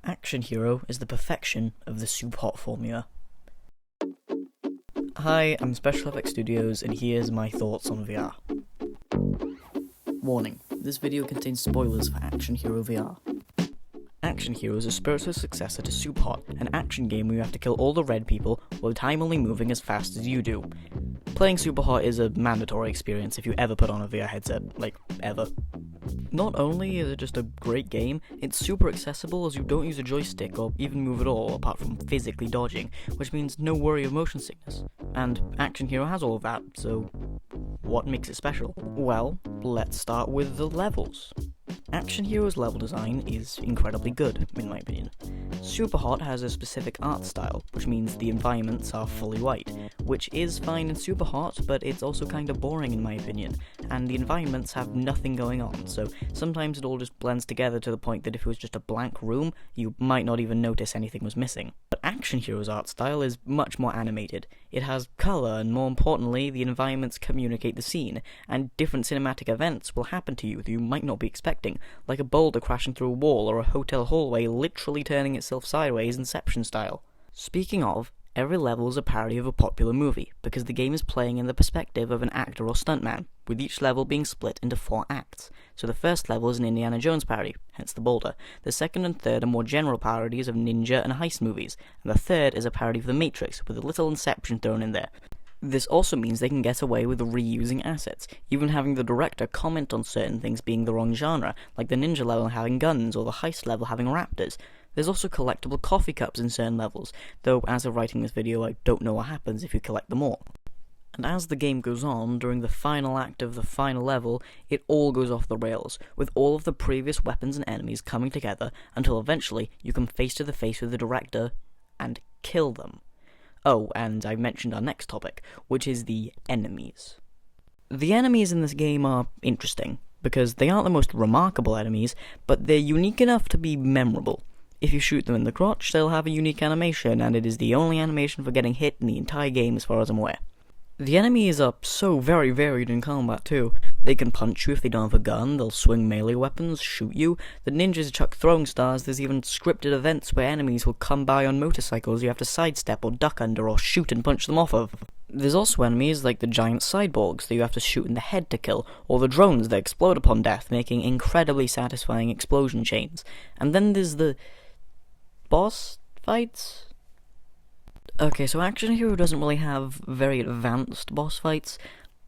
Action Hero is the perfection of the Superhot formula. Hi, I'm Special Effects Studios, and here's my thoughts on VR. Warning, this video contains spoilers for Action Hero VR. Action Hero is a spiritual successor to Superhot, an action game where you have to kill all the red people while time only moving as fast as you do. Playing Superhot is a mandatory experience if you ever put on a VR headset, like, ever. Not only is it just a great game, it's super accessible as you don't use a joystick or even move at all apart from physically dodging, which means no worry of motion sickness. And Action Hero has all of that, so what makes it special? Well, let's start with the levels. Action Hero's level design is incredibly good, in my opinion. Superhot has a specific art style, which means the environments are fully white, which is fine in Superhot, but it's also kinda boring in my opinion, and the environments have nothing going on, so sometimes it all just blends together to the point that if it was just a blank room, you might not even notice anything was missing. But Action Hero's art style is much more animated. It has colour, and more importantly, the environments communicate the scene, and different cinematic events will happen to you that you might not be expecting, like a boulder crashing through a wall or a hotel hallway literally turning itself sideways Inception style. Speaking of, every level is a parody of a popular movie, because the game is playing in the perspective of an actor or stuntman, with each level being split into 4 acts. So the first level is an Indiana Jones parody, hence the boulder. The second and third are more general parodies of ninja and heist movies, and the third is a parody of The Matrix, with a little Inception thrown in there. This also means they can get away with reusing assets, even having the director comment on certain things being the wrong genre, like the ninja level having guns or the heist level having raptors. There's also collectible coffee cups in certain levels, though as of writing this video I don't know what happens if you collect them all. And as the game goes on, during the final act of the final level, it all goes off the rails, with all of the previous weapons and enemies coming together until eventually you come face to the face with the director and kill them. Oh, and I mentioned our next topic, which is the enemies. The enemies in this game are interesting, because they aren't the most remarkable enemies, but they're unique enough to be memorable. If you shoot them in the crotch, they'll have a unique animation, and it is the only animation for getting hit in the entire game as far as I'm aware. The enemies are so very varied in combat too. They can punch you if they don't have a gun, they'll swing melee weapons, shoot you, the ninjas chuck throwing stars, there's even scripted events where enemies will come by on motorcycles you have to sidestep or duck under or shoot and punch them off of. There's also enemies like the giant cyborgs that you have to shoot in the head to kill, or the drones that explode upon death, making incredibly satisfying explosion chains. And then there's the boss fights? Okay, so Action Hero doesn't really have very advanced boss fights.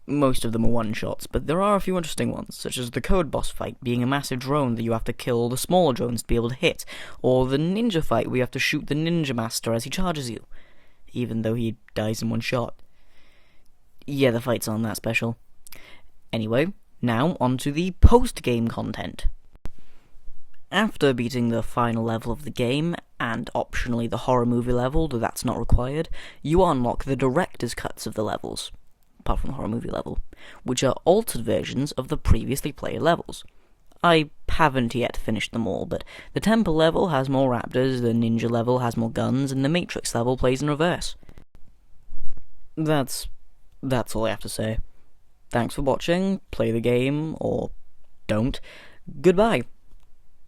Most of them are one-shots, but there are a few interesting ones, such as the Code boss fight being a massive drone that you have to kill the smaller drones to be able to hit, or the ninja fight where you have to shoot the ninja master as he charges you, even though he dies in one shot. Yeah, the fights aren't that special. Anyway, now on to the post-game content. After beating the final level of the game, and optionally the horror movie level, though that's not required, you unlock the director's cuts of the levels, apart from the horror movie level, which are altered versions of the previously played levels. I haven't yet finished them all, but the Temple level has more raptors, the Ninja level has more guns, and the Matrix level plays in reverse. That's all I have to say. Thanks for watching, play the game, or don't. Goodbye.